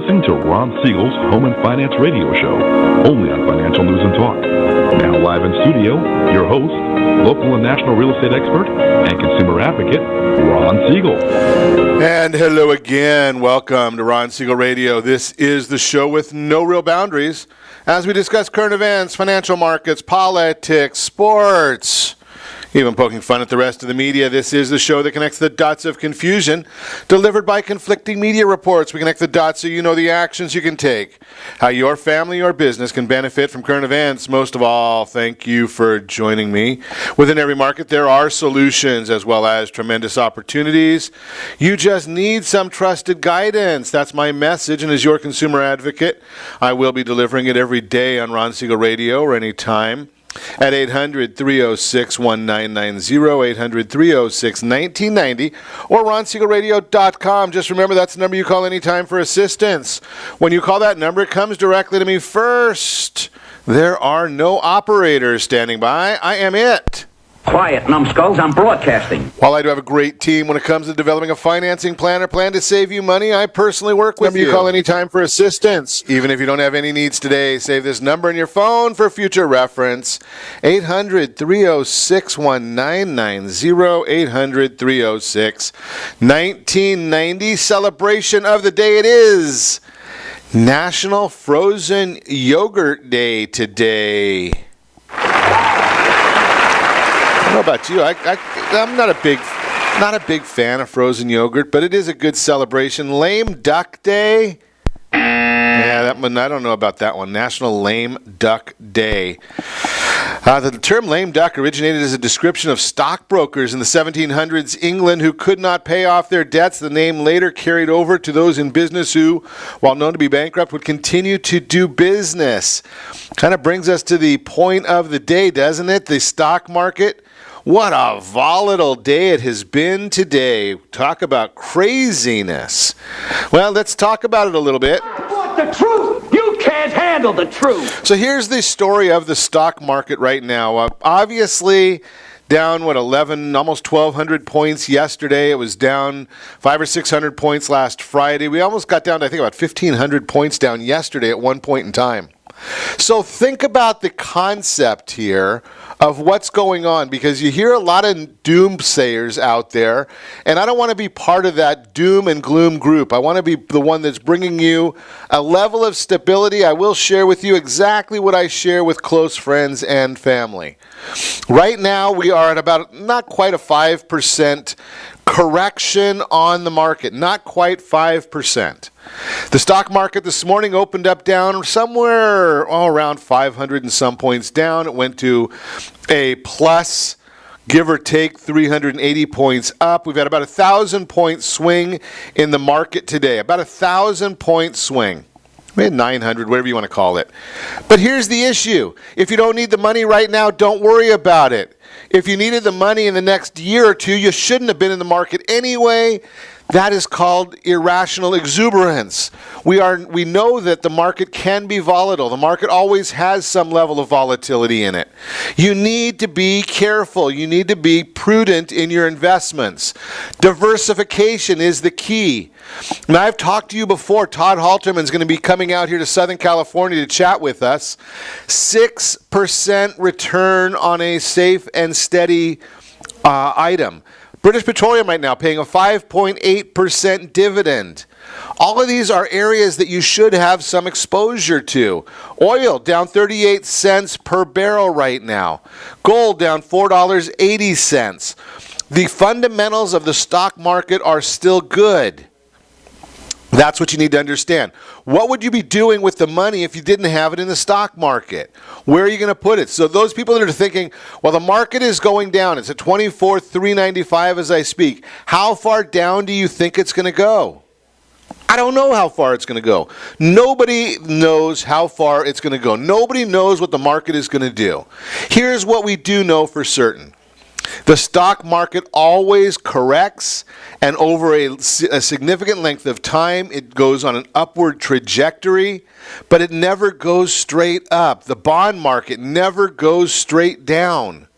listening to Ron Siegel's Home and Finance Radio Show, only on Financial News and Talk. Now live in studio, your host, local and national real estate expert and consumer advocate, Ron Siegel. And hello again. Welcome to Ron Siegel Radio. This is the show with no real boundaries as we discuss current events, financial markets, politics, sports, even poking fun at the rest of the media. This is the show that connects the dots of confusion delivered by conflicting media reports. We connect the dots so you know the actions you can take, how your family or business can benefit from current events. Most of all, thank you for joining me. Within every market, there are solutions as well as tremendous opportunities. You just need some trusted guidance. That's my message, and as your consumer advocate, I will be delivering it every day on Ron Siegel Radio or anytime at 800-306-1990, 800-306-1990, or ronsiegelradio.com. Just remember, that's the number you call anytime for assistance. When you call that number, it comes directly to me first. There are no operators standing by. I am it. Quiet, numbskulls, I'm broadcasting. While I do have a great team when it comes to developing a financing plan or plan to save you money, I personally work with you. You call anytime for assistance. Even if you don't have any needs today, save this number in your phone for future reference. 800-306-1990, 800-306-1990. Celebration of the day it is. National Frozen Yogurt Day today. I don't know about you. I'm not a big fan of frozen yogurt, but it is a good celebration. Lame Duck Day. Yeah, that one, I don't know about that one. National Lame Duck Day. The term lame duck originated as a description of stockbrokers in the 1700s England who could not pay off their debts. The name later carried over to those in business who, while known to be bankrupt, would continue to do business. Kind of brings us to the point of the day, doesn't it? The stock market. What a volatile day it has been today. Talk about craziness. Well, let's talk about it a little bit. I want the truth. You can't handle the truth. So here's the story of the stock market right now. Obviously, down, 11, almost 1,200 points yesterday. It was down 500 or 600 points last Friday. We almost got down to, I think, about 1,500 points down yesterday at one point in time. So think about the concept here of what's going on, because you hear a lot of doomsayers out there, and I don't want to be part of that doom and gloom group. I want to be the one that's bringing you a level of stability. I will share with you exactly what I share with close friends and family. Right now, we are at about not quite a 5% correction on the market, not quite 5%. The stock market this morning opened up down somewhere around 500 and some points down. It went to a plus, give or take, 380 points up. We've had about 1,000-point swing in the market today, about 1,000-point swing. We had 900, whatever you want to call it. But here's the issue. If you don't need the money right now, don't worry about it. If you needed the money in the next year or two, you shouldn't have been in the market anyway. That is called irrational exuberance. We know that the market can be volatile. The market always has some level of volatility in it. You need to be careful. You need to be prudent in your investments. Diversification is the key. Now, I've talked to you before. Todd Halterman is going to be coming out here to Southern California to chat with us. 6% return on a safe and steady item. British Petroleum right now paying a 5.8% dividend. All of these are areas that you should have some exposure to. Oil down 38 cents per barrel right now. Gold down $4.80. The fundamentals of the stock market are still good. That's what you need to understand. What would you be doing with the money if you didn't have it in the stock market? Where are you going to put it? So those people that are thinking, well, the market is going down. It's at 24,395 as I speak. How far down do you think it's going to go? I don't know how far it's going to go. Nobody knows how far it's going to go. Nobody knows what the market is going to do. Here's what we do know for certain. The stock market always corrects, and over a significant length of time, it goes on an upward trajectory, but it never goes straight up. The bond market never goes straight down.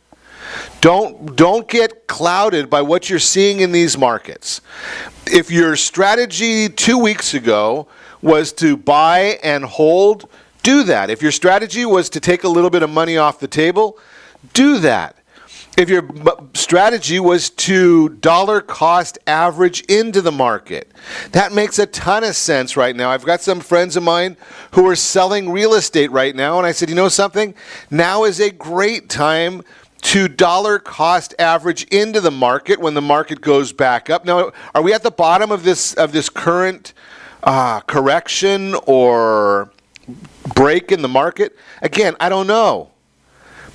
Don't get clouded by what you're seeing in these markets. If your strategy 2 weeks ago was to buy and hold, do that. If your strategy was to take a little bit of money off the table, do that. If your strategy was to dollar cost average into the market, that makes a ton of sense right now. I've got some friends of mine who are selling real estate right now, and I said, you know something? Now is a great time to dollar cost average into the market when the market goes back up. Now, are we at the bottom of this current correction or break in the market? Again, I don't know.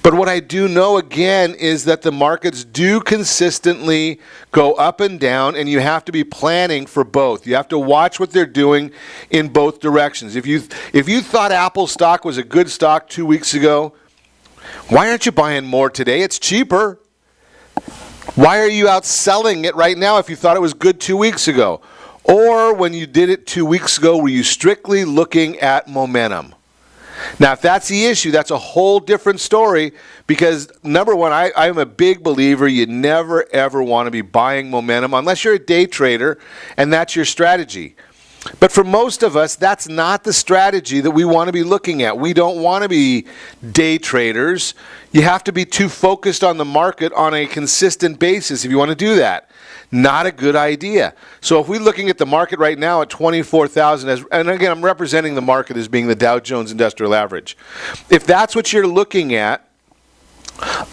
But what I do know, again, is that the markets do consistently go up and down, and you have to be planning for both. You have to watch what they're doing in both directions. If you thought Apple stock was a good stock 2 weeks ago, why aren't you buying more today? It's cheaper. Why are you out selling it right now if you thought it was good 2 weeks ago? Or when you did it 2 weeks ago, were you strictly looking at momentum? Now, if that's the issue, that's a whole different story because, number one, I'm a big believer you never, ever want to be buying momentum unless you're a day trader and that's your strategy. But for most of us, that's not the strategy that we want to be looking at. We don't want to be day traders. You have to be too focused on the market on a consistent basis if you want to do that. Not a good idea. So if we're looking at the market right now at 24,000, and again, I'm representing the market as being the Dow Jones Industrial Average. If that's what you're looking at,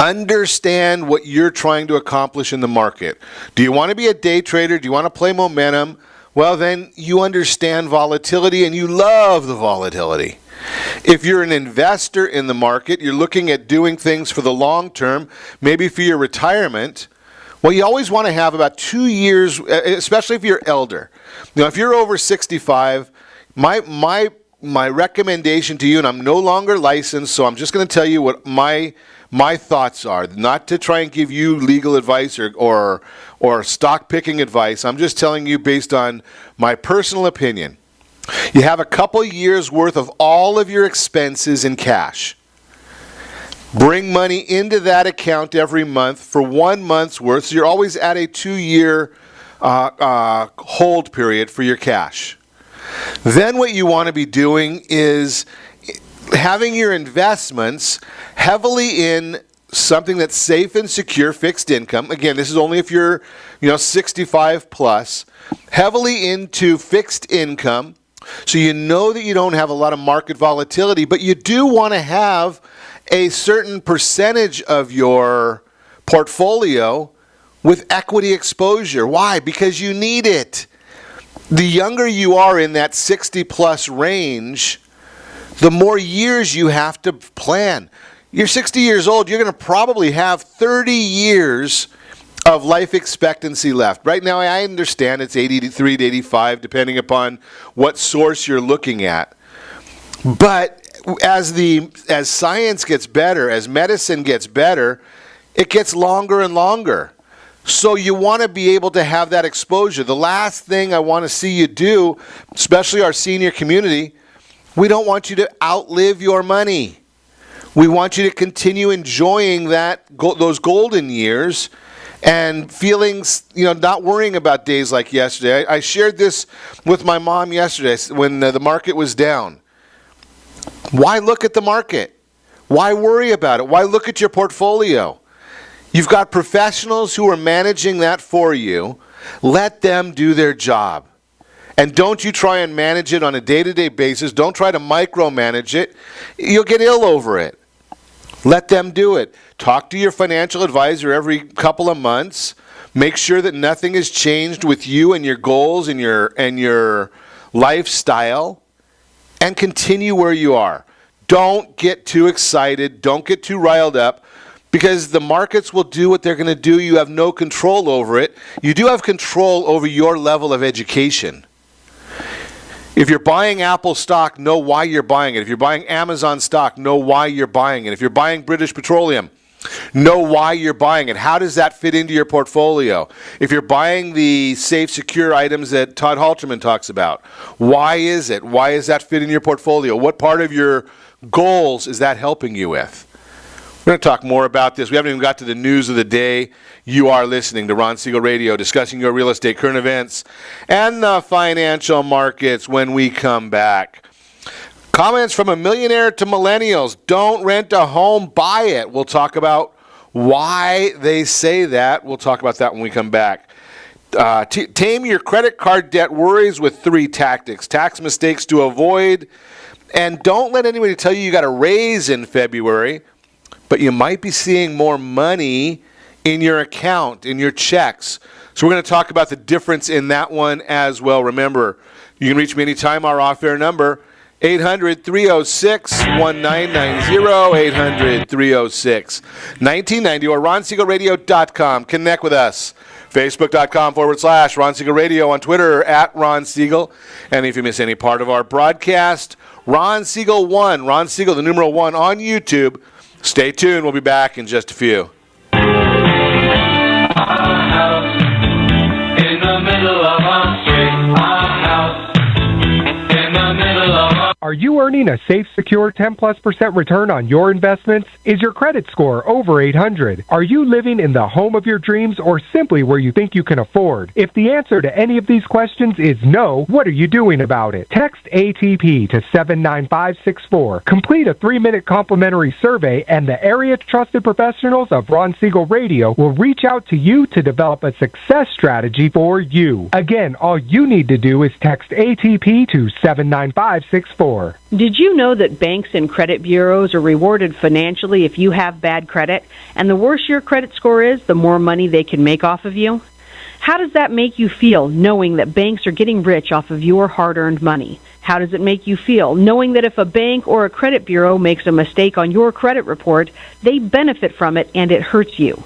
understand what you're trying to accomplish in the market. Do you want to be a day trader? Do you want to play momentum? Well, then you understand volatility and you love the volatility. If you're an investor in the market, you're looking at doing things for the long term, maybe for your retirement. Well, you always want to have about 2 years, especially if you're elder. If you're over 65, my recommendation to you, and I'm no longer licensed, so I'm just going to tell you what my thoughts are, not to try and give you legal advice or stock picking advice. I'm just telling you based on my personal opinion. You have a couple years worth of all of your expenses in cash. Bring money into that account every month for 1 month's worth. So you're always at a 2-year hold period for your cash. Then what you want to be doing is having your investments heavily in something that's safe and secure, fixed income. Again, this is only if you're 65 plus. Heavily into fixed income. So you know that you don't have a lot of market volatility, but you do want to have a certain percentage of your portfolio with equity exposure. Why? Because you need it. The younger you are in that 60 plus range, the more years you have to plan. You're 60 years old, you're going to probably have 30 years of life expectancy left. Right now, I understand it's 83 to 85, depending upon what source you're looking at. But as science gets better, as medicine gets better, it gets longer and longer. So you want to be able to have that exposure. The last thing I want to see you do, especially our senior community, we don't want you to outlive your money. We want you to continue enjoying those golden years and feelings, not worrying about days like yesterday. I shared this with my mom yesterday when the market was down. Why look at the market? Why worry about it? Why look at your portfolio? You've got professionals who are managing that for you. Let them do their job. And don't you try and manage it on a day-to-day basis. Don't try to micromanage it. You'll get ill over it. Let them do it. Talk to your financial advisor every couple of months. Make sure that nothing has changed with you and your goals and your lifestyle. And continue where you are. Don't get too excited. Don't get too riled up because the markets will do what they're going to do. You have no control over it. You do have control over your level of education. If you're buying Apple stock, know why you're buying it. If you're buying Amazon stock, know why you're buying it. If you're buying British Petroleum, know why you're buying it. How does that fit into your portfolio? If you're buying the safe, secure items that Todd Halterman talks about, why is it? Why does that fit in your portfolio? What part of your goals is that helping you with? We're going to talk more about this. We haven't even got to the news of the day. You are listening to Ron Siegel Radio, discussing your real estate, current events, and the financial markets when we come back. Comments from a millionaire to millennials. Don't rent a home, buy it. We'll talk about why they say that. We'll talk about that when we come back. Tame your credit card debt worries with 3 tactics. Tax mistakes to avoid. And don't let anybody tell you got a raise in February, but you might be seeing more money in your account, in your checks. So we're going to talk about the difference in that one as well. Remember, you can reach me anytime. Our off-air number, 800-306-1990, 800-306-1990, or ronsiegelradio.com. Connect with us. Facebook.com/Ron Siegel Radio, on Twitter @Ron Siegel. And if you miss any part of our broadcast, Ron Siegel 1, Ron Siegel, the numeral 1 on YouTube. Stay tuned. We'll be back in just a few. Are you earning a safe, secure 10+% return on your investments? Is your credit score over 800? Are you living in the home of your dreams or simply where you think you can afford? If the answer to any of these questions is no, what are you doing about it? Text ATP to 79564. Complete a 3-minute complimentary survey, and the area trusted professionals of Ron Siegel Radio will reach out to you to develop a success strategy for you. Again, all you need to do is text ATP to 79564. Did you know that banks and credit bureaus are rewarded financially if you have bad credit? And the worse your credit score is, the more money they can make off of you? How does that make you feel, knowing that banks are getting rich off of your hard-earned money? How does it make you feel, knowing that if a bank or a credit bureau makes a mistake on your credit report, they benefit from it and it hurts you?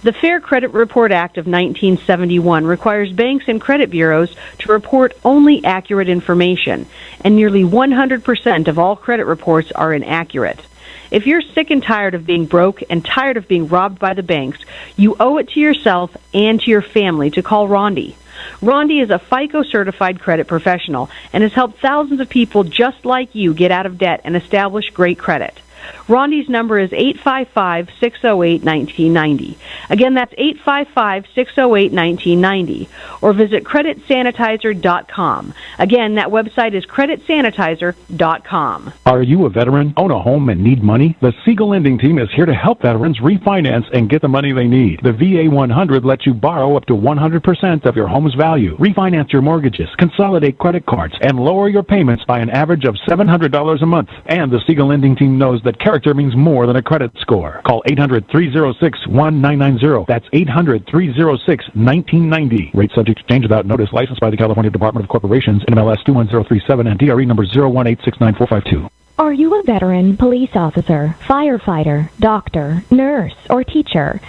The Fair Credit Report Act of 1971 requires banks and credit bureaus to report only accurate information, and nearly 100% of all credit reports are inaccurate. If you're sick and tired of being broke and tired of being robbed by the banks, you owe it to yourself and to your family to call Rondi. Rondi is a FICO-certified credit professional and has helped thousands of people just like you get out of debt and establish great credit. Rondi's number is 855-608-1990. Again, that's 855-608-1990. Or visit creditsanitizer.com. Again, that website is creditsanitizer.com. Are you a veteran, own a home, and need money? The Siegel Lending Team is here to help veterans refinance and get the money they need. The VA 100 lets you borrow up to 100% of your home's value, refinance your mortgages, consolidate credit cards, and lower your payments by an average of $700 a month. And the Siegel Lending Team knows that character means more than a credit score. Call 800-306-1990. That's 800-306-1990. Rate subject to change without notice. Licensed by the California Department of Corporations, NMLS 21037, and DRE number 018694552. Are you a veteran, police officer, firefighter, doctor, nurse, or teacher?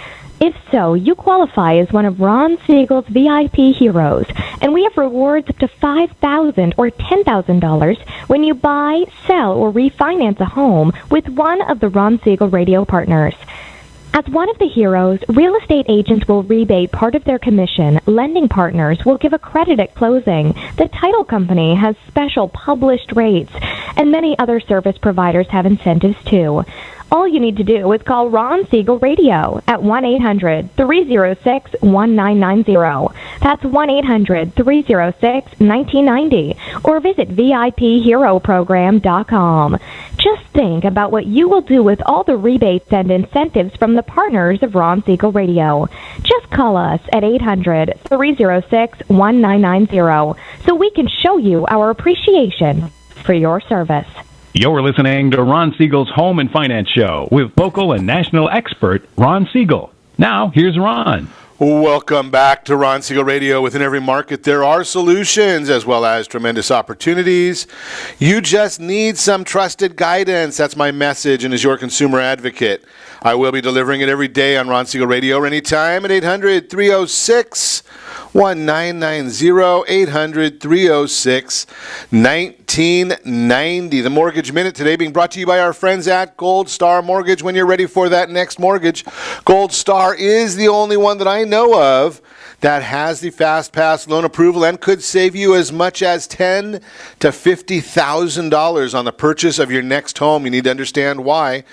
If so, you qualify as one of Ron Siegel's VIP heroes, and we have rewards up to $5,000 or $10,000 when you buy, sell, or refinance a home with one of the Ron Siegel Radio partners. As one of the heroes, real estate agents will rebate part of their commission. Lending partners will give a credit at closing. The title company has special published rates, and many other service providers have incentives too. All you need to do is call Ron Siegel Radio at 1-800-306-1990. That's 1-800-306-1990. Or visit VIPHeroProgram.com. Just think about what you will do with all the rebates and incentives from the partners of Ron Siegel Radio. Just call us at 800-306-1990 so we can show you our appreciation for your service. You're listening to Ron Siegel's Home and Finance Show with local and national expert Ron Siegel. Now, here's Ron. Welcome back to Ron Siegel Radio. Within every market, there are solutions as well as tremendous opportunities. You just need some trusted guidance. That's my message, and as your consumer advocate, I will be delivering it every day on Ron Siegel Radio or anytime at 800-306-1990, 800-306-1990. The Mortgage Minute today being brought to you by our friends at Gold Star Mortgage. When you're ready for that next mortgage, Gold Star is the only one that I know of that has the Fast Pass loan approval and could save you as much as $10,000 to $50,000 on the purchase of your next home. You need to understand why.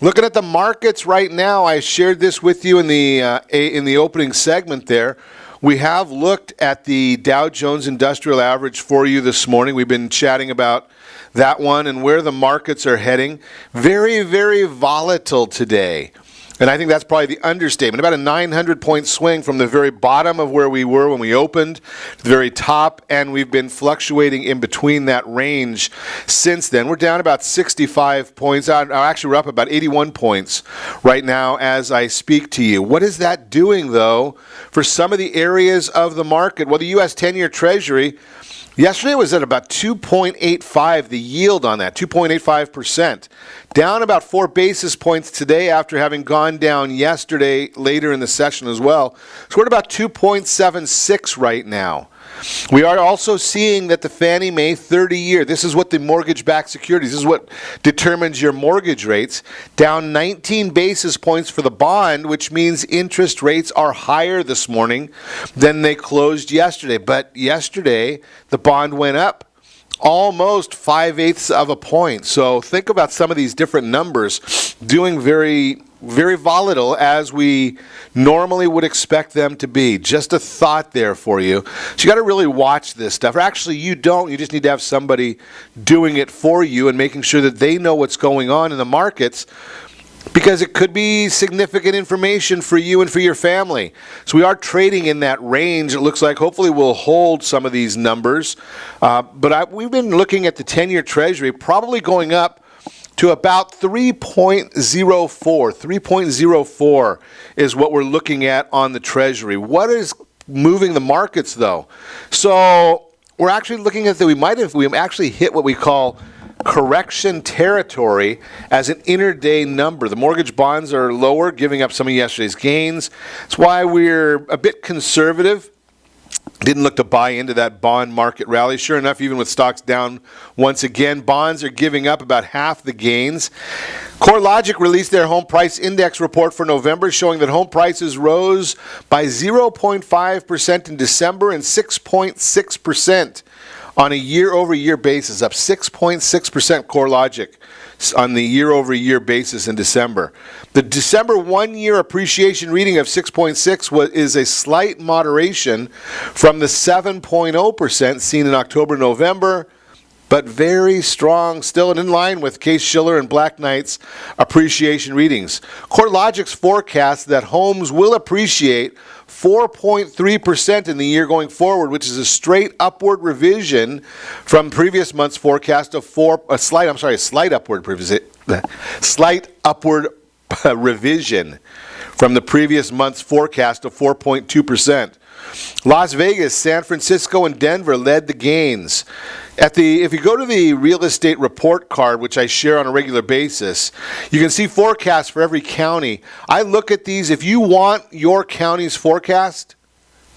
Looking at the markets right now, I shared this with you in the opening segment there. We have looked at the Dow Jones Industrial Average for you this morning. We've been chatting about that one and where the markets are heading. Very, very volatile today. And I think that's probably the understatement. About a 900-point swing from the very bottom of where we were when we opened to the very top, and we've been fluctuating in between that range since then. We're down about 65 points. Actually, we're up about 81 points right now as I speak to you. What is that doing, though, for some of the areas of the market? Well, the U.S. 10-year Treasury yesterday was at about 2.85, the yield on that, 2.85%. Down about 4 basis points today after having gone down yesterday later in the session as well. So we're at about 2.76 right now. We are also seeing that the Fannie Mae 30-year, this is what the mortgage-backed securities, this is what determines your mortgage rates, down 19 basis points for the bond, which means interest rates are higher this morning than they closed yesterday. But yesterday, the bond went up almost 5/8 of a point. So think about some of these different numbers doing very, very volatile as we normally would expect them to be. Just a thought there for you. So you got to really watch this stuff. Or actually, you don't. You just need to have somebody doing it for you and making sure that they know what's going on in the markets, because it could be significant information for you and for your family. So we are trading in that range. It looks like hopefully we'll hold some of these numbers. We've been looking at the 10-year Treasury probably going up to about 3.04. 3.04 is what we're looking at on the Treasury. What is moving the markets, though? So we're actually looking at that we actually hit what we call correction territory as an intraday number. The mortgage bonds are lower, giving up some of yesterday's gains. That's why we're a bit conservative. Didn't look to buy into that bond market rally. Sure enough, even with stocks down once again, bonds are giving up about half the gains. CoreLogic released their home price index report for November, showing that home prices rose by 0.5% in December and 6.6% on a year-over-year basis, up 6.6% CoreLogic on the year-over-year basis in December. The December one-year appreciation reading of 6.6 is a slight moderation from the 7.0% seen in October-November, but very strong still and in line with Case-Shiller and Black Knight's appreciation readings. CoreLogic's forecast that homes will appreciate 4.3% in the year going forward, which is a straight upward revision from previous month's forecast of slight upward revision from the previous month's forecast of 4.2%. Las Vegas, San Francisco, and Denver led the gains. If you go to the real estate report card, which I share on a regular basis, you can see forecasts for every county. I look at these. If you want your county's forecast,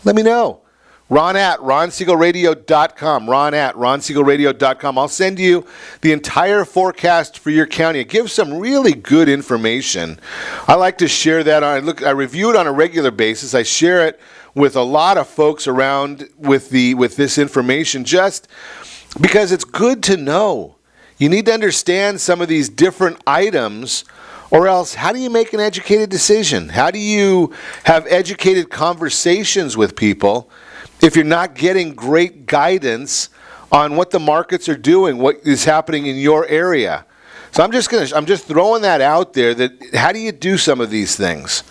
let me know. Ron at RonSiegelRadio.com. Ron at RonSiegelRadio.com. I'll send you the entire forecast for your county. It gives some really good information. I like to share that. I review it on a regular basis. I share it with a lot of folks around with this information, just because it's good to know. You need to understand some of these different items, or else how do you make an educated decision? How do you have educated conversations with people if you're not getting great guidance on what the markets are doing, what is happening in your area? So I'm just throwing that out there, that how do you do some of these things?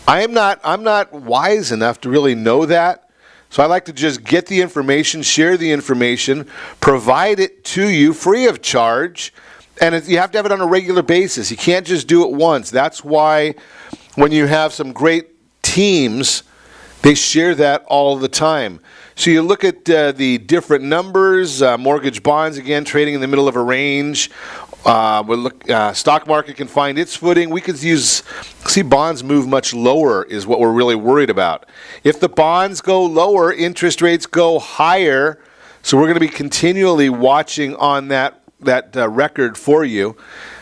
I'm not wise enough to really know that. So I like to just get the information, share the information, provide it to you free of charge, and you have to have it on a regular basis. You can't just do it once. That's why when you have some great teams, they share that all the time. So you look at the different numbers, mortgage bonds, again, trading in the middle of a range. Stock market can find its footing. We could see bonds move much lower is what we're really worried about. If the bonds go lower, interest rates go higher. So we're going to be continually watching on that record for you.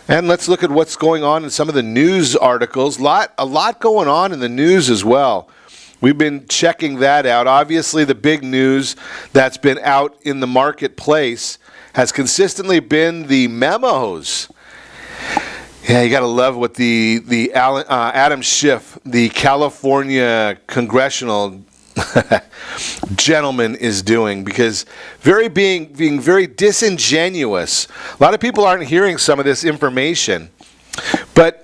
And let's look at what's going on in some of the news articles. A lot going on in the news as well. We've been checking that out. Obviously, the big news that's been out in the marketplace has consistently been the memos. Yeah, you got to love what the Adam Schiff, the California congressional gentleman, is doing, because being very disingenuous. A lot of people aren't hearing some of this information, but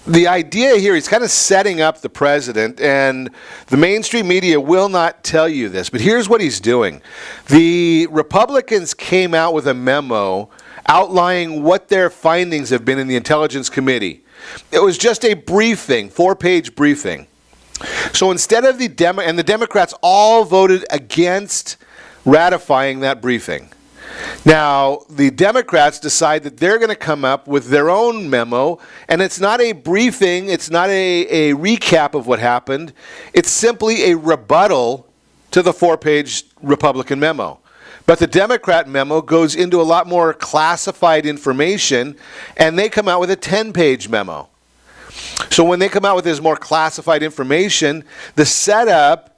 the idea here, he's kind of setting up the president, and the mainstream media will not tell you this, but here's what he's doing. The Republicans came out with a memo outlining what their findings have been in the Intelligence Committee. It was just a briefing, 4-page briefing. So instead of the Democrats all voted against ratifying that briefing. Now, the Democrats decide that they're going to come up with their own memo, and it's not a briefing, it's not a recap of what happened, it's simply a rebuttal to the 4-page Republican memo. But the Democrat memo goes into a lot more classified information, and they come out with a 10-page memo. So when they come out with this more classified information, the setup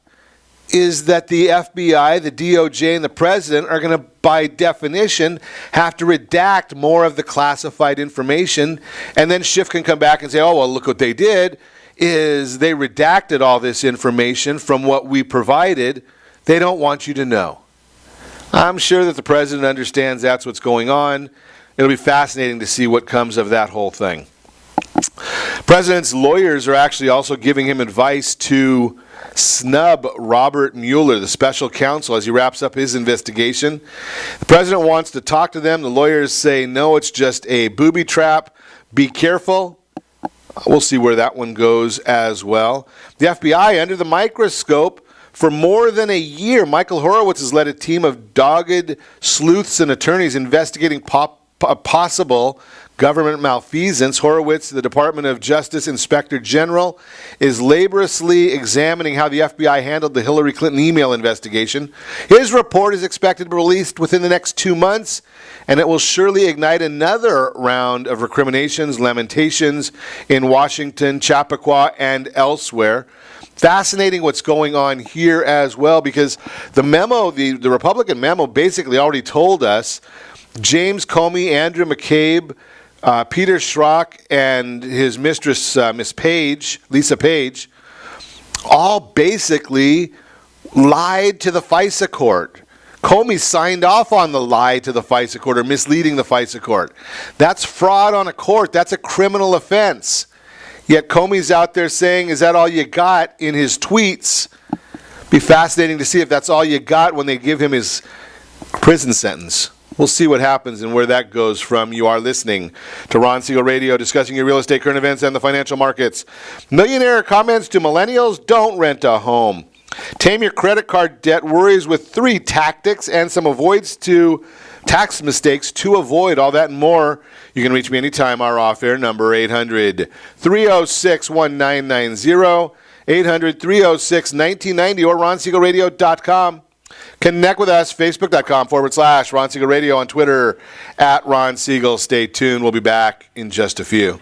is that the FBI, the DOJ, and the president are going to, by definition, have to redact more of the classified information, and then Schiff can come back and say, oh, well, look what they did, is they redacted all this information from what we provided. They don't want you to know. I'm sure that the president understands that's what's going on. It'll be fascinating to see what comes of that whole thing. President's lawyers are actually also giving him advice to snub Robert Mueller, the special counsel, as he wraps up his investigation. The president wants to talk to them. The lawyers say, no, it's just a booby trap. Be careful. We'll see where that one goes as well. The FBI under the microscope for more than a year. Michael Horowitz has led a team of dogged sleuths and attorneys investigating possible government malfeasance. Horowitz, the Department of Justice Inspector General, is laboriously examining how the FBI handled the Hillary Clinton email investigation. His report is expected to be released within the next 2 months, and it will surely ignite another round of recriminations, lamentations in Washington, Chappaqua, and elsewhere. Fascinating what's going on here as well, because the memo, the Republican memo, basically already told us James Comey, Andrew McCabe, Peter Schrock, and his mistress, Miss Page, Lisa Page, all basically lied to the FISA court. Comey signed off on the lie to the FISA court, or misleading the FISA court. That's fraud on a court. That's a criminal offense. Yet Comey's out there saying, is that all you got, in his tweets? Be fascinating to see if that's all you got when they give him his prison sentence. We'll see what happens and where that goes from. You are listening to Ron Siegel Radio, discussing your real estate, current events, and the financial markets. Millionaire comments to millennials: don't rent a home. Tame your credit card debt worries with 3 tactics and some tax mistakes to avoid. All that and more. You can reach me anytime. Our off-air number, 800-306-1990, 800-306-1990, or RonSiegelRadio.com. Connect with us, Facebook.com/Ron Siegel Radio, on Twitter @Ron Siegel. Stay tuned. We'll be back in just a few.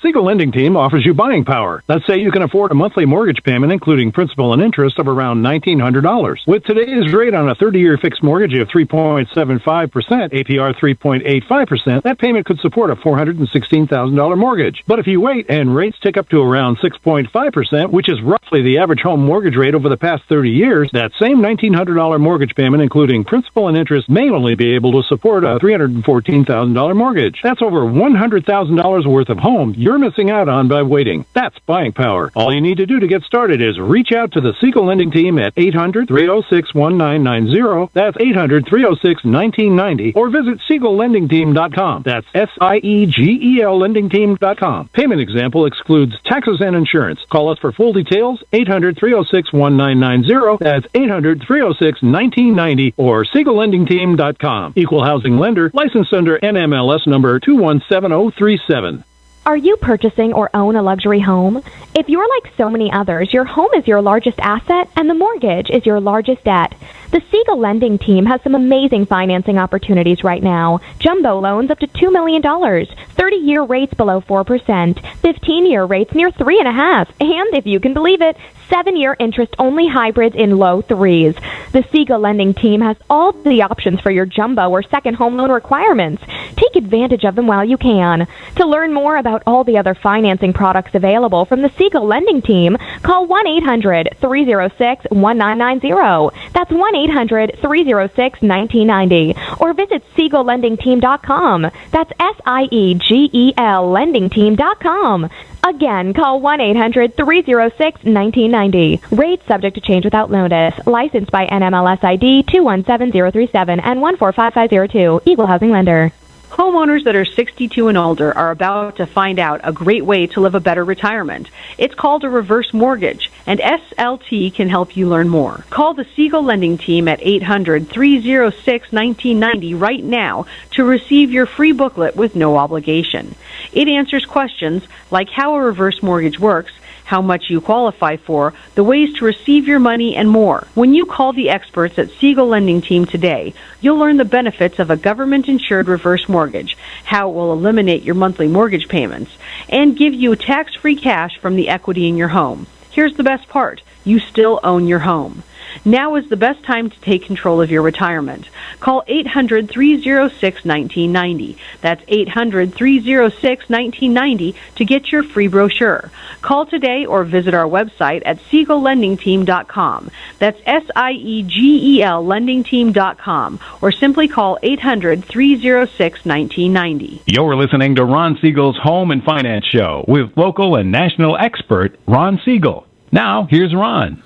Siegel Lending Team offers you buying power. Let's say you can afford a monthly mortgage payment, including principal and interest, of around $1,900. With today's rate on a 30-year fixed mortgage of 3.75%, APR 3.85%, that payment could support a $416,000 mortgage. But if you wait and rates tick up to around 6.5%, which is roughly the average home mortgage rate over the past 30 years, that same $1,900 mortgage payment, including principal and interest, may only be able to support a $314,000 mortgage. That's over $100,000 worth of home you're missing out on by waiting. That's buying power. All you need to do to get started is reach out to the Siegel Lending Team at 800-306-1990. That's 800-306-1990. Or visit SiegelLendingTeam.com. That's SIEGEL LendingTeam.com. Payment example excludes taxes and insurance. Call us for full details, 800-306-1990. That's 800-306-1990 or SiegelLendingTeam.com. Equal housing lender, licensed under NMLS number 217037. Are you purchasing or own a luxury home? If you're like so many others, your home is your largest asset and the mortgage is your largest debt. The Siegel lending team has some amazing financing opportunities right now. Jumbo loans up to $2 million, 30-year rates below 4%, 15-year rates near 3.5%, and if you can believe it, 7-year interest-only hybrids in low 3s. The Siegel lending team has all the options for your jumbo or second home loan requirements. Take advantage of them while you can. To learn more about all the other financing products available from the Siegel lending team, call 1-800-306-1990. That's 1-800-306-1990. Or visit SiegelLendingTeam.com. That's SIEGEL LendingTeam.com. Again, call 1-800-306-1990. Rates subject to change without notice. Licensed by NMLS ID 217037 and 145502. Equal housing lender. Homeowners that are 62 and older are about to find out a great way to live a better retirement. It's called a reverse mortgage, and SLT can help you learn more. Call the Siegel Lending Team at 800-306-1990 right now to receive your free booklet with no obligation. It answers questions like how a reverse mortgage works, how much you qualify for, the ways to receive your money, and more. When you call the experts at Siegel Lending Team today, you'll learn the benefits of a government-insured reverse mortgage, how it will eliminate your monthly mortgage payments, and give you tax-free cash from the equity in your home. Here's the best part. You still own your home. Now is the best time to take control of your retirement. Call 800-306-1990. That's 800-306-1990 to get your free brochure. Call today or visit our website at SiegelLendingTeam.com. That's SIEGEL LendingTeam.com. Or simply call 800-306-1990. You're listening to Ron Siegel's Home and Finance Show with local and national expert Ron Siegel. Now, here's Ron.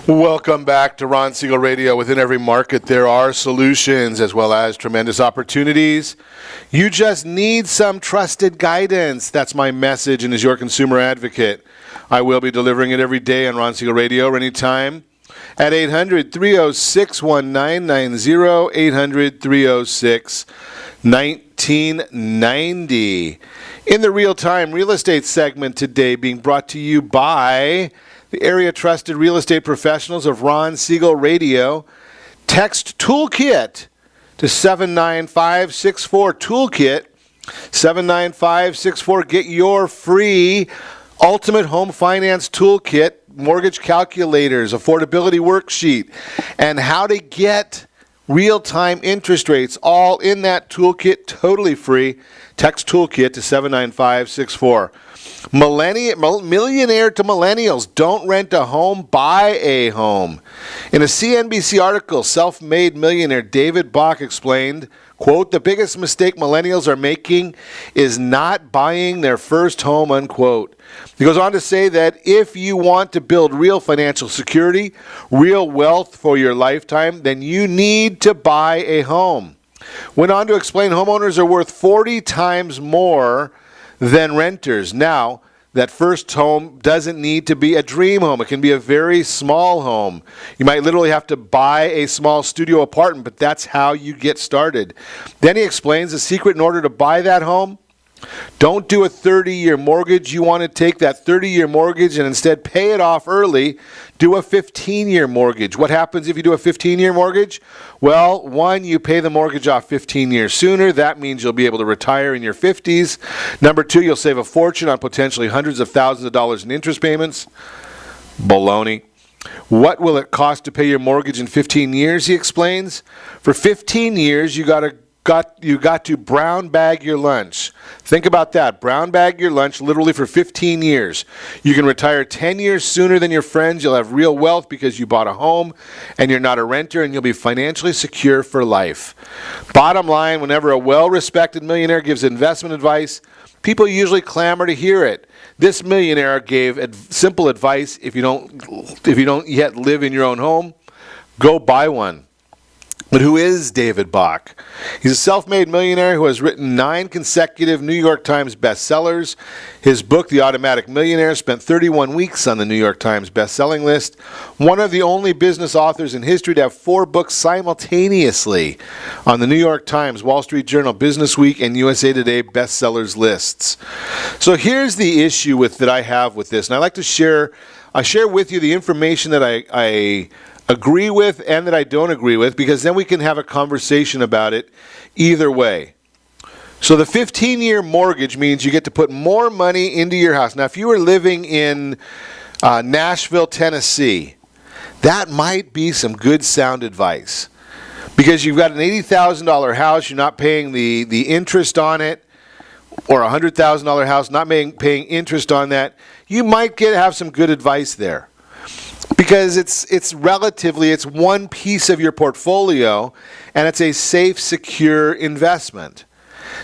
Welcome back to Ron Siegel Radio. Within every market, there are solutions as well as tremendous opportunities. You just need some trusted guidance. That's my message, and as your consumer advocate, I will be delivering it every day on Ron Siegel Radio or anytime at 800-306-1990, 800-306-1990. In the real-time real estate segment today, being brought to you by the area trusted real estate professionals of Ron Siegel Radio. Text Toolkit to 79564. Toolkit 79564. Get your free Ultimate Home Finance Toolkit, mortgage calculators, affordability worksheet, and how to get real-time interest rates all in that toolkit, totally free. Text Toolkit to 79564. Millionaire to millennials. Don't rent a home, buy a home. In a CNBC article, self-made millionaire David Bach explained, quote, the biggest mistake millennials are making is not buying their first home, unquote. He goes on to say that if you want to build real financial security, real wealth for your lifetime, then you need to buy a home. Went on to explain homeowners are worth 40 times more than renters. Now, that first home doesn't need to be a dream home. It can be a very small home. You might literally have to buy a small studio apartment, but that's how you get started. Then he explains the secret in order to buy that home. Don't do a 30-year mortgage. You want to take that 30-year mortgage and instead pay it off early. Do a 15-year mortgage. What happens if you do a 15-year mortgage? Well, one, you pay the mortgage off 15 years sooner. That means you'll be able to retire in your 50s. Number two, you'll save a fortune on potentially hundreds of thousands of dollars in interest payments. Baloney. What will it cost to pay your mortgage in 15 years, he explains. For 15 years, you got to brown bag your lunch. Think about that. Brown bag your lunch literally for 15 years. You can retire 10 years sooner than your friends. You'll have real wealth because you bought a home and you're not a renter, and you'll be financially secure for life. Bottom line, whenever a well-respected millionaire gives investment advice, people usually clamor to hear it. This millionaire gave simple advice. If you don't yet live in your own home, go buy one. But who is David Bach? He's a self-made millionaire who has written 9 consecutive New York Times bestsellers. His book, The Automatic Millionaire, spent 31 weeks on the New York Times bestselling list. One of the only business authors in history to have 4 books simultaneously on the New York Times, Wall Street Journal, Business Week, and USA Today bestsellers lists. So here's the issue that I have with this, and I like to share with you the information that I agree with and that I don't agree with, because then we can have a conversation about it either way. So the 15-year mortgage means you get to put more money into your house. Now, if you were living in Nashville, Tennessee, that might be some good sound advice, because you've got an $80,000 house, you're not paying the interest on it, or a $100,000 house, not paying interest on that. You might have some good advice there. Because it's one piece of your portfolio, and it's a safe, secure investment.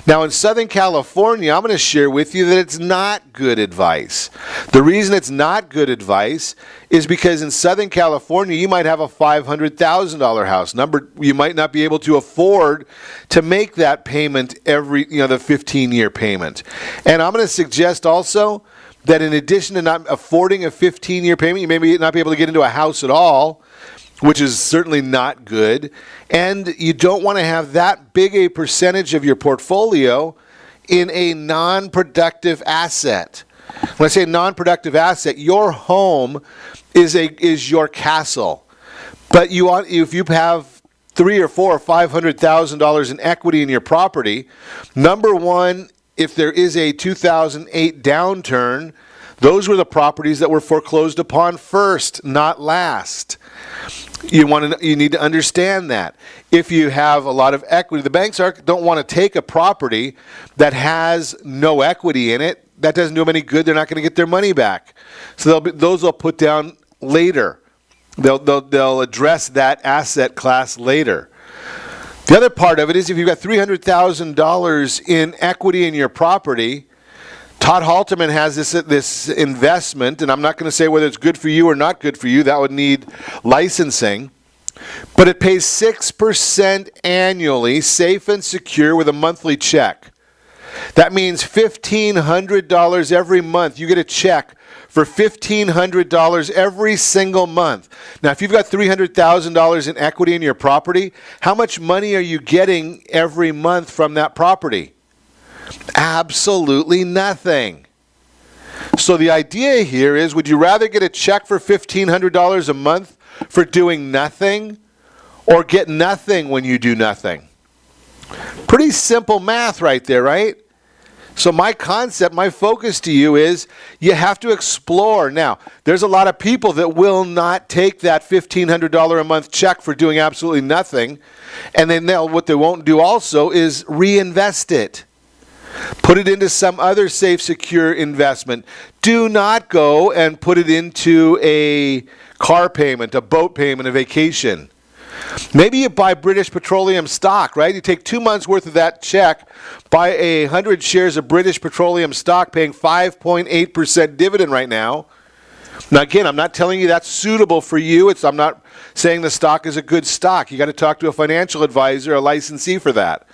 Now, in Southern California, I'm going to share with you that it's not good advice. The reason it's not good advice is because in Southern California, you might have a $500,000 house. You might not be able to afford to make that payment the 15-year payment. And I'm going to suggest also that in addition to not affording a 15-year payment, you may not be able to get into a house at all, which is certainly not good. And you don't want to have that big a percentage of your portfolio in a non-productive asset. When I say non-productive asset, your home is your castle. But if you have $300,000 or $400,000 or $500,000 in equity in your property, number one, if there is a 2008 downturn, those were the properties that were foreclosed upon first, not last. You need to understand that. If you have a lot of equity, the banks don't want to take a property that has no equity in it. That doesn't do them any good. They're not going to get their money back. So those they'll put down later. They'll address that asset class later. The other part of it is if you've got $300,000 in equity in your property, Todd Halterman has this investment, and I'm not going to say whether it's good for you or not good for you. That would need licensing. But it pays 6% annually, safe and secure, with a monthly check. That means $1,500 every month. You get a check for $1,500 every single month. Now, if you've got $300,000 in equity in your property, how much money are you getting every month from that property? Absolutely nothing. So the idea here is, would you rather get a check for $1,500 a month for doing nothing, or get nothing when you do nothing? Pretty simple math right there, right? So my focus to you is you have to explore. Now, there's a lot of people that will not take that $1,500 a month check for doing absolutely nothing, and then what they won't do also is reinvest it. Put it into some other safe, secure investment. Do not go and put it into a car payment, a boat payment, a vacation. Maybe you buy British Petroleum stock, right? You take 2 months' worth of that check, buy 100 shares of British Petroleum stock paying 5.8% dividend right now. Now, again, I'm not telling you that's suitable for you. I'm not saying the stock is a good stock. You got to talk to a financial advisor, a licensee for that.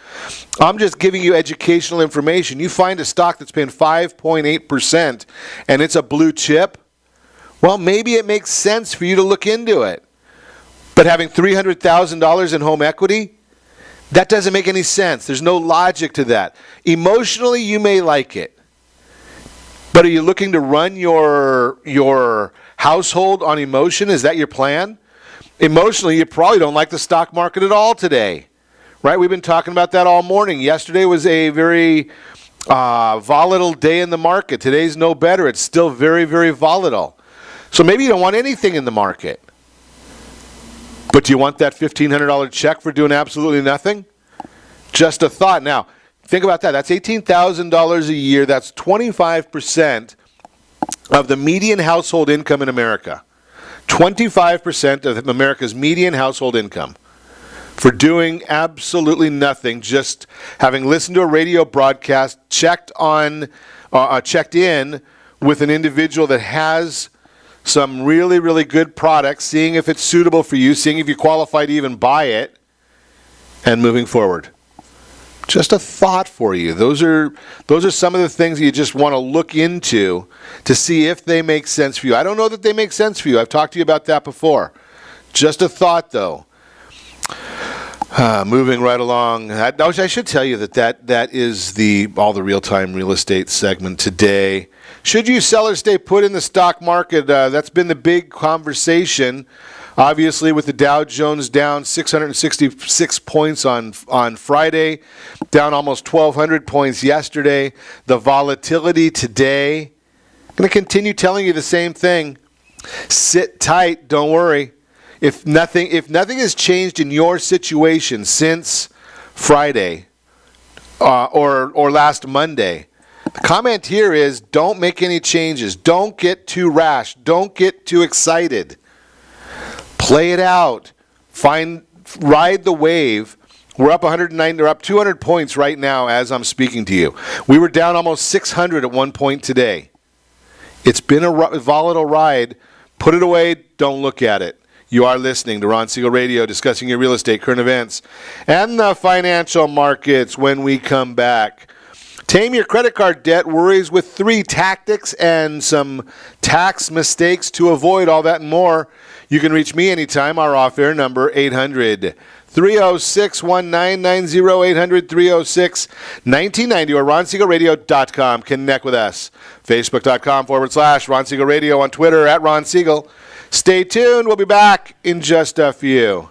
I'm just giving you educational information. You find a stock that's paying 5.8% and it's a blue chip, well, maybe it makes sense for you to look into it. But having $300,000 in home equity, that doesn't make any sense. There's no logic to that. Emotionally, you may like it. But are you looking to run your household on emotion? Is that your plan? Emotionally, you probably don't like the stock market at all today, right? We've been talking about that all morning. Yesterday was a very volatile day in the market. Today's no better. It's still very, very volatile. So maybe you don't want anything in the market. But do you want that $1,500 check for doing absolutely nothing? Just a thought. Now, think about that. That's $18,000 a year. That's 25% of the median household income in America. 25% of America's median household income for doing absolutely nothing, just having listened to a radio broadcast, checked in with an individual that has some really, really good products, seeing if it's suitable for you, seeing if you qualify to even buy it, and moving forward. Just a thought for you. Those are some of the things you just want to look into to see if they make sense for you. I don't know that they make sense for you. I've talked to you about that before. Just a thought, though. Moving right along. I should tell you that is all the real-time real estate segment today. Should you sell or stay put in the stock market? That's been the big conversation. Obviously, with the Dow Jones down 666 points on Friday, down almost 1,200 points yesterday. The volatility today, I'm going to continue telling you the same thing. Sit tight, don't worry. If nothing has changed in your situation since Friday or last Monday, the comment here is don't make any changes. Don't get too rash. Don't get too excited. Play it out. Ride the wave. We're up 190. We're up 200 points right now as I'm speaking to you. We were down almost 600 at one point today. It's been a volatile ride. Put it away. Don't look at it. You are listening to Ron Siegel Radio, discussing your real estate, current events, and the financial markets. When we come back, tame your credit card debt worries with 3 tactics and some tax mistakes to avoid. All that and more. You can reach me anytime. Our off-air number, 800-306-1990, 800-306-1990, or RonSiegelRadio.com. Connect with us. Facebook.com/Ron Siegel Radio. On Twitter, @Ron Siegel. Stay tuned. We'll be back in just a few.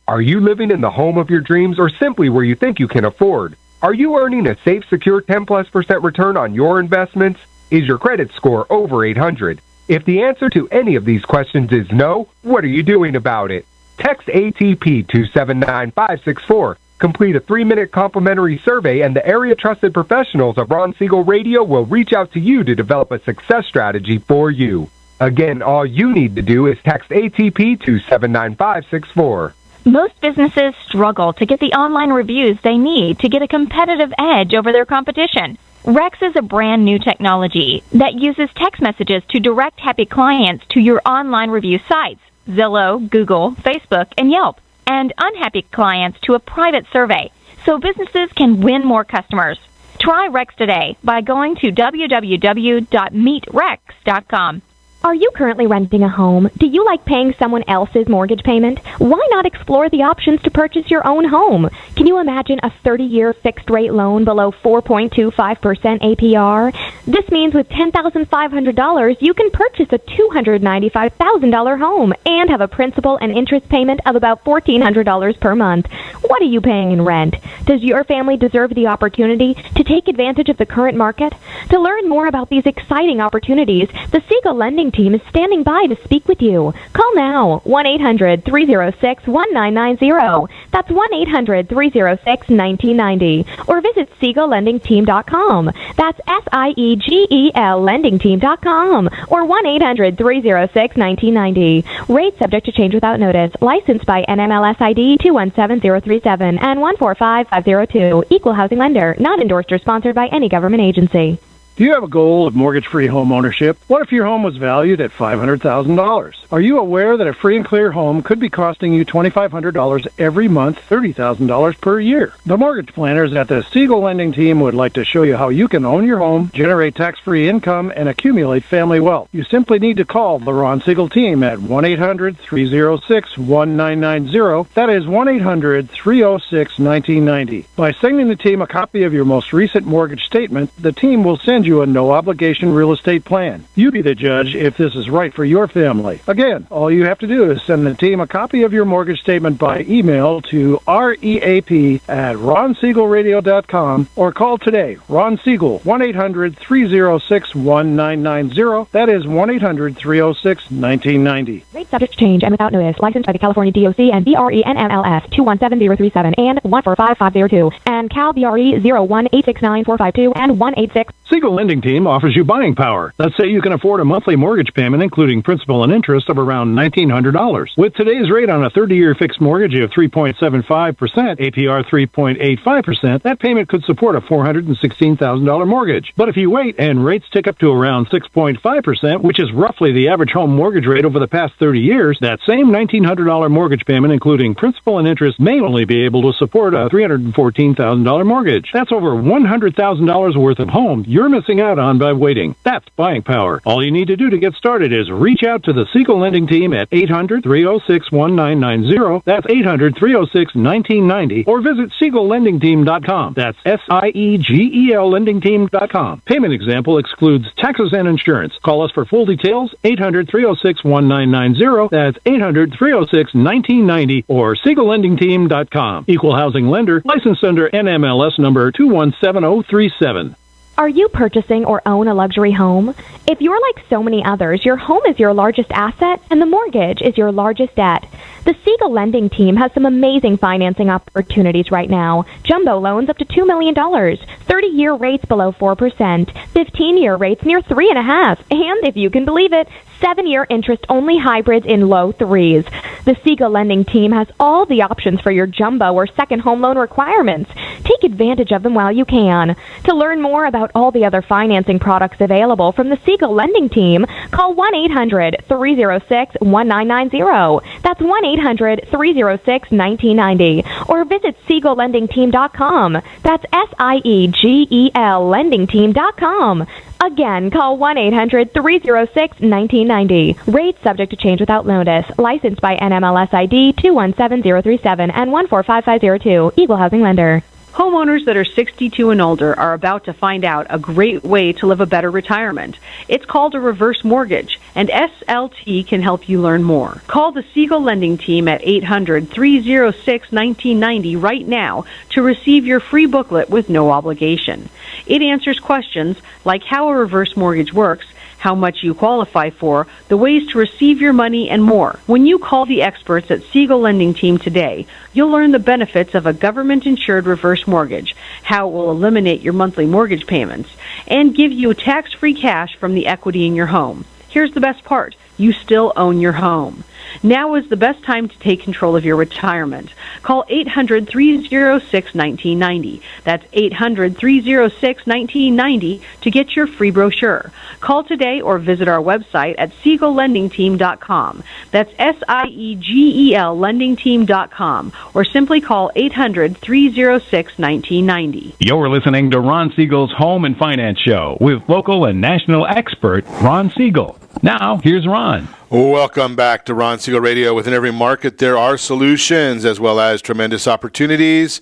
Are you living in the home of your dreams or simply where you think you can afford? Are you earning a safe, secure 10+% return on your investments? Is your credit score over 800? If the answer to any of these questions is no, what are you doing about it? Text ATP to 79564. Complete a 3-minute complimentary survey, and the area trusted professionals of Ron Siegel Radio will reach out to you to develop a success strategy for you. Again, all you need to do is text ATP to 79564. Most businesses struggle to get the online reviews they need to get a competitive edge over their competition. Rex is a brand new technology that uses text messages to direct happy clients to your online review sites, Zillow, Google, Facebook, and Yelp, and unhappy clients to a private survey, so businesses can win more customers. Try Rex today by going to www.meetrex.com. Are you currently renting a home? Do you like paying someone else's mortgage payment? Why not explore the options to purchase your own home? Can you imagine a 30-year fixed-rate loan below 4.25% APR? This means with $10,500, you can purchase a $295,000 home and have a principal and interest payment of about $1,400 per month. What are you paying in rent? Does your family deserve the opportunity to take advantage of the current market? To learn more about these exciting opportunities, the Siegel Lending Team is standing by to speak with you. Call now, 1-800-306-1990. That's 1-800-306-1990. Or visit SiegelLendingTeam.com. That's SIEGEL LendingTeam.com. Or 1-800-306-1990. Rates subject to change without notice. Licensed by NMLS ID 217037 and 145502. Equal housing lender. Not endorsed or sponsored by any government agency. Do you have a goal of mortgage-free home ownership? What if your home was valued at $500,000? Are you aware that a free and clear home could be costing you $2,500 every month, $30,000 per year? The mortgage planners at the Siegel Lending Team would like to show you how you can own your home, generate tax-free income, and accumulate family wealth. You simply need to call the Ron Siegel Team at 1-800-306-1990. That is 1-800-306-1990. By sending the team a copy of your most recent mortgage statement, the team will send you a no-obligation real estate plan. You be the judge if this is right for your family. Again, all you have to do is send the team a copy of your mortgage statement by email to reap@ronsiegelradio.com or call today. Ron Siegel, 1-800-306-1990. That is 1-800-306-1990. Rate subject to change and without notice. Licensed by the California DOC and BRENMLS 217037 and 145502 and Cal BRE 0186945 and 186. Siegel Siegel Lending Team offers you buying power. Let's say you can afford a monthly mortgage payment, including principal and interest, of around $1,900. With today's rate on a 30-year fixed mortgage of 3.75%, APR 3.85%, that payment could support a $416,000 mortgage. But if you wait and rates tick up to around 6.5%, which is roughly the average home mortgage rate over the past 30 years, that same $1,900 mortgage payment, including principal and interest, may only be able to support a $314,000 mortgage. That's over $100,000 worth of home you're missing out on by waiting. That's buying power. All you need to do to get started is reach out to the Siegel Lending Team at 800-306-1990. That's 800-306-1990. Or visit SiegelLendingTeam.com. That's SIEGEL LendingTeam.com. Payment example excludes taxes and insurance. Call us for full details, 800-306-1990. That's 800-306-1990 or SiegelLendingTeam.com. Equal housing lender, licensed under NMLS number 217037. Are you purchasing or own a luxury home? If you're like so many others, your home is your largest asset and the mortgage is your largest debt. The Siegel Lending Team has some amazing financing opportunities right now. Jumbo loans up to $2 million, 30-year rates below 4%, 15-year rates near 3.5%, and if you can believe it, 7-year interest-only hybrids in low 3s. The Siegel Lending Team has all the options for your jumbo or second home loan requirements. Take advantage of them while you can. To learn more about all the other financing products available from the Siegel Lending Team, call 1-800-306-1990. That's 1-800-306-1990. Or visit SiegelLendingTeam.com. That's SIEGEL LendingTeam.com. Again, call 1-800-306-1990. Rates subject to change without notice. Licensed by NMLS ID 217037 and 145502. Equal housing lender. Homeowners that are 62 and older are about to find out a great way to live a better retirement. It's called a reverse mortgage, and SLT can help you learn more. Call the Siegel Lending Team at 800-306-1990 right now to receive your free booklet with no obligation. It answers questions like how a reverse mortgage works, how much you qualify for, the ways to receive your money, and more. When you call the experts at Siegel Lending Team today, you'll learn the benefits of a government-insured reverse mortgage, how it will eliminate your monthly mortgage payments, and give you tax-free cash from the equity in your home. Here's the best part. You still own your home. Now is the best time to take control of your retirement. Call 800-306-1990. That's 800-306-1990 to get your free brochure. Call today or visit our website at SiegelLendingTeam.com. That's SIEGEL LendingTeam.com. Or simply call 800-306-1990. You're listening to Ron Siegel's Home and Finance Show with local and national expert Ron Siegel. Now, here's Ron. Welcome back to Ron Siegel Radio. Within every market, there are solutions as well as tremendous opportunities.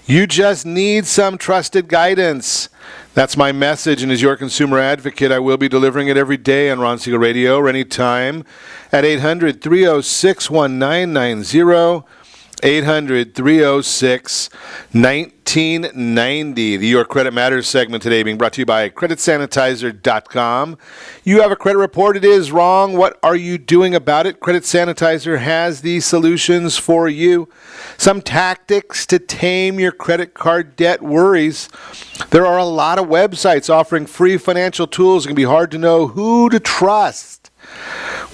You just need some trusted guidance. That's my message, and as your consumer advocate, I will be delivering it every day on Ron Siegel Radio or anytime at 800-306-1990. 800-306-1990. The Your Credit Matters segment today being brought to you by CreditSanitizer.com. You have a credit report. It is wrong. What are you doing about it? Credit Sanitizer has the solutions for you. Some tactics to tame your credit card debt worries. There are a lot of websites offering free financial tools. It can be hard to know who to trust.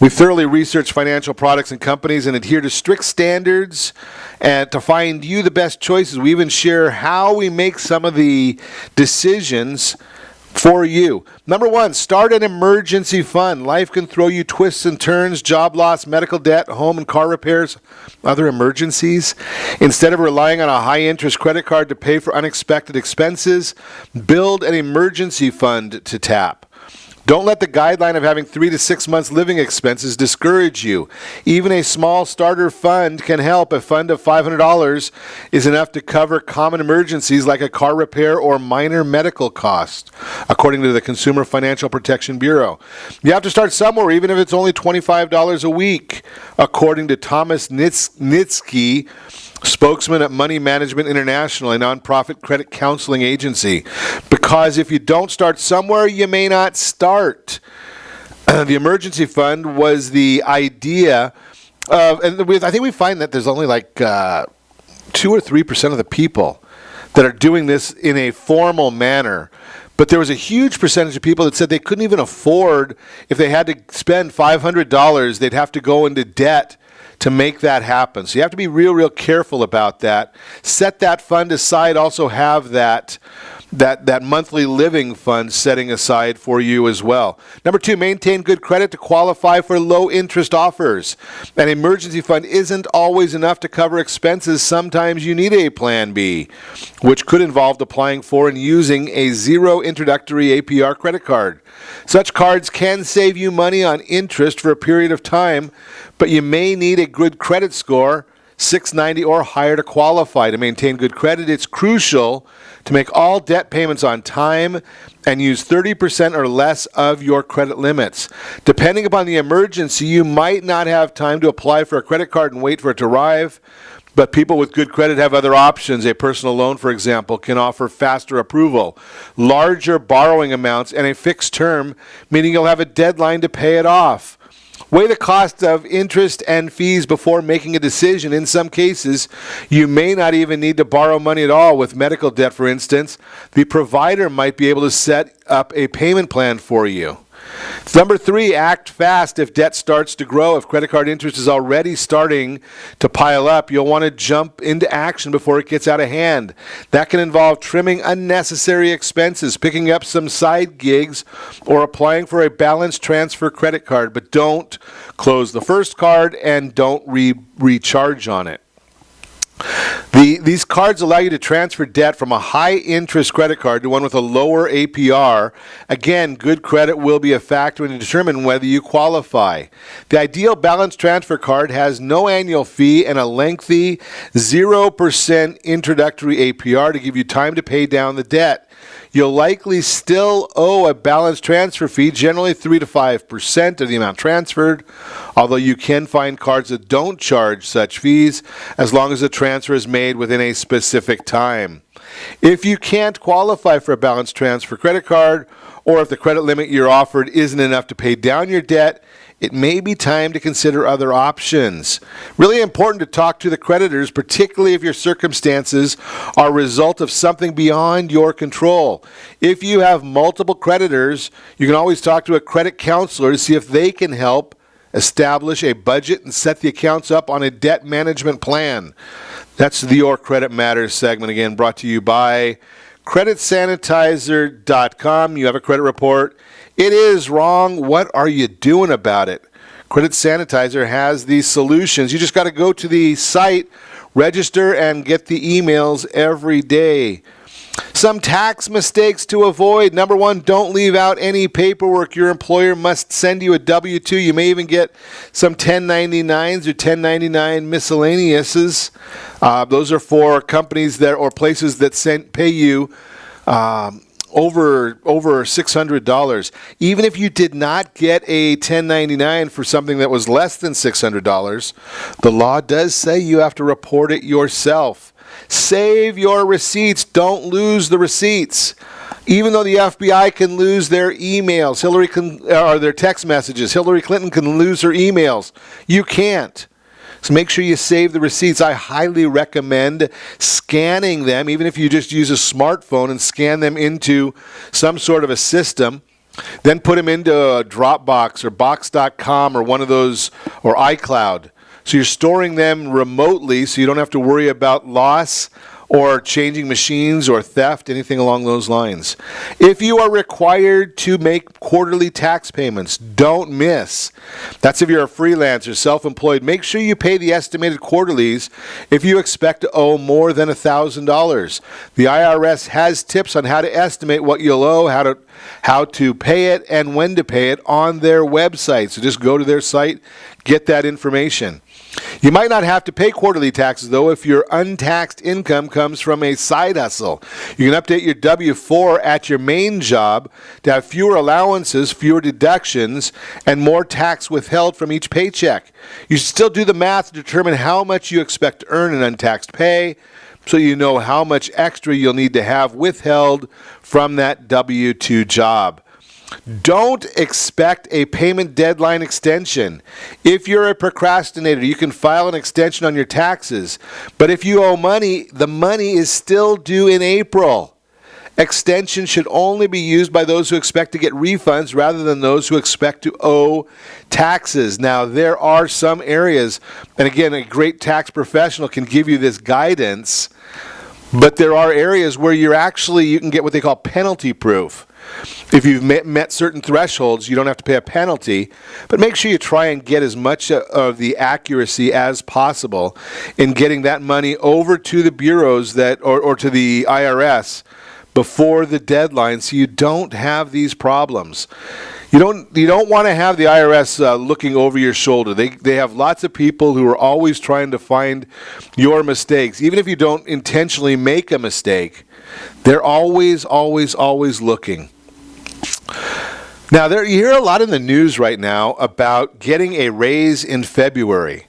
We thoroughly research financial products and companies and adhere to strict standards and to find you the best choices. We even share how we make some of the decisions for you. Number one, start an emergency fund. Life can throw you twists and turns, job loss, medical debt, home and car repairs, other emergencies. Instead of relying on a high-interest credit card to pay for unexpected expenses, build an emergency fund to tap. Don't let the guideline of having 3 to 6 months living expenses discourage you. Even a small starter fund can help. A fund of $500 is enough to cover common emergencies like a car repair or minor medical costs, according to the Consumer Financial Protection Bureau. You have to start somewhere, even if it's only $25 a week, according to Thomas Nitsky, spokesman at Money Management International, a nonprofit credit counseling agency. Because if you don't start somewhere, you may not start. The emergency fund was the idea of, and I think we find that there's only like 2 or 3% of the people that are doing this in a formal manner. But there was a huge percentage of people that said they couldn't even afford, if they had to spend $500, they'd have to go into debt to make that happen. So you have to be real careful about that. Set that fund aside. Also have that monthly living fund setting aside for you as well. Number 2, maintain good credit to qualify for low interest offers. An emergency fund isn't always enough to cover expenses. Sometimes you need a plan B, which could involve applying for and using a zero introductory APR credit card. Such cards can save you money on interest for a period of time, but you may need a good credit score, 690 or higher, to qualify. To maintain good credit, it's crucial to make all debt payments on time and use 30% or less of your credit limits. Depending upon the emergency, you might not have time to apply for a credit card and wait for it to arrive, but people with good credit have other options. A personal loan, for example, can offer faster approval, larger borrowing amounts, and a fixed term, meaning you'll have a deadline to pay it off. Weigh the cost of interest and fees before making a decision. In some cases, you may not even need to borrow money at all. With medical debt, for instance, the provider might be able to set up a payment plan for you. Number 3, act fast if debt starts to grow. If credit card interest is already starting to pile up, you'll want to jump into action before it gets out of hand. That can involve trimming unnecessary expenses, picking up some side gigs, or applying for a balance transfer credit card. But don't close the first card and don't recharge on it. These cards allow you to transfer debt from a high-interest credit card to one with a lower APR. Again, good credit will be a factor to determine whether you qualify. The ideal balance transfer card has no annual fee and a lengthy 0% introductory APR to give you time to pay down the debt. You'll likely still owe a balance transfer fee, generally 3 to 5% of the amount transferred, although you can find cards that don't charge such fees as long as the transfer is made within a specific time. If you can't qualify for a balance transfer credit card, or if the credit limit you're offered isn't enough to pay down your debt, it may be time to consider other options. Really important to talk to the creditors, particularly if your circumstances are a result of something beyond your control. If you have multiple creditors, you can always talk to a credit counselor to see if they can help establish a budget and set the accounts up on a debt management plan. That's the Your Credit Matters segment, again, brought to you by CreditSanitizer.com. You have a credit report. It is wrong. What are you doing about it? Credit Sanitizer has these solutions. You just got to go to the site, register, and get the emails every day. Some tax mistakes to avoid. Number 1, don't leave out any paperwork. Your employer must send you a W-2. You may even get some 1099s or 1099 miscellaneouses. Those are for companies that or places that pay you over $600. Even if you did not get a 1099 for something that was less than $600, the law does say you have to report it yourself. Save your receipts. Don't lose the receipts. Even though the FBI can lose their emails, or their text messages, Hillary Clinton can lose her emails. You can't. So make sure you save the receipts. I highly recommend scanning them, even if you just use a smartphone, and scan them into some sort of a system. Then put them into a Dropbox or Box.com or one of those, or iCloud. So you're storing them remotely so you don't have to worry about loss or changing machines or theft, anything along those lines. If you are required to make quarterly tax payments, don't miss. That's if you're a freelancer, self-employed. Make sure you pay the estimated quarterlies if you expect to owe more than $1,000. The IRS has tips on how to estimate what you'll owe, how to pay it, and when to pay it on their website. So just go to their site, get that information. You might not have to pay quarterly taxes, though, if your untaxed income comes from a side hustle. You can update your W-4 at your main job to have fewer allowances, fewer deductions, and more tax withheld from each paycheck. You should still do the math to determine how much you expect to earn in untaxed pay, so you know how much extra you'll need to have withheld from that W-2 job. Don't expect a payment deadline extension. If you're a procrastinator, you can file an extension on your taxes. But if you owe money, the money is still due in April. Extension should only be used by those who expect to get refunds rather than those who expect to owe taxes. Now, there are some areas, and again, a great tax professional can give you this guidance, but there are areas where you can get what they call penalty proof. If you've met certain thresholds, you don't have to pay a penalty, but make sure you try and get as much of the accuracy as possible in getting that money over to the bureaus or to the IRS before the deadline, so you don't have these problems. You don't want to have the IRS looking over your shoulder. They have lots of people who are always trying to find your mistakes. Even if you don't intentionally make a mistake, they're always looking. Now, you hear a lot in the news right now about getting a raise in February.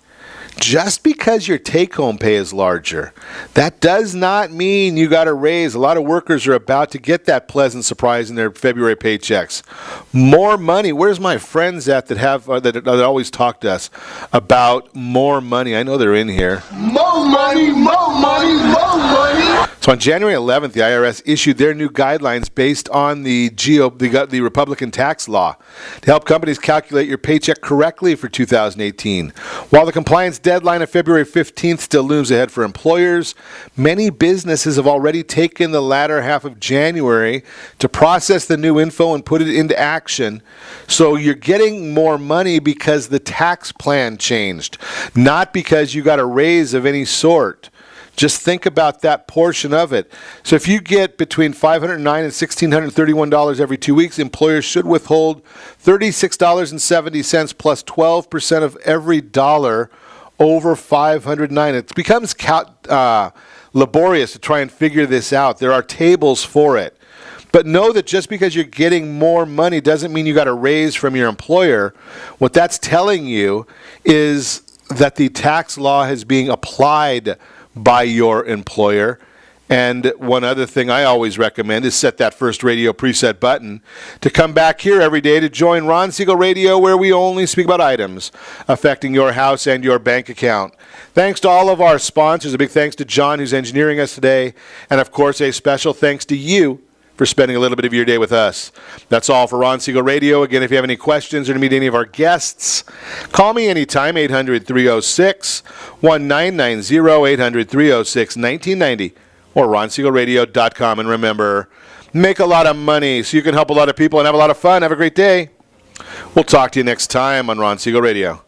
Just because your take-home pay is larger, that does not mean you got a raise. A lot of workers are about to get that pleasant surprise in their February paychecks. More money. Where's my friends at that always talk to us about more money? I know they're in here. More money, more money, more money. So on January 11th, the IRS issued their new guidelines based on the Republican tax law to help companies calculate your paycheck correctly for 2018. While the compliance deadline of February 15th still looms ahead for employers, many businesses have already taken the latter half of January to process the new info and put it into action. So you're getting more money because the tax plan changed, not because you got a raise of any sort. Just think about that portion of it. So if you get between $509 and $1,631 every 2 weeks, employers should withhold $36.70 plus 12% of every dollar over $509. It becomes laborious to try and figure this out. There are tables for it. But know that just because you're getting more money doesn't mean you got a raise from your employer. What that's telling you is that the tax law is being applied by your employer. And one other thing I always recommend is set that first radio preset button to come back here every day to join Ron Siegel Radio, where we only speak about items affecting your house and your bank account. Thanks to all of our sponsors. A big thanks to John, who's engineering us today. And, of course, a special thanks to you for spending a little bit of your day with us. That's all for Ron Siegel Radio. Again, if you have any questions or to meet any of our guests, call me anytime, 800-306-1990, 800-306-1990, or ronsiegelradio.com. And remember, make a lot of money so you can help a lot of people and have a lot of fun. Have a great day. We'll talk to you next time on Ron Siegel Radio.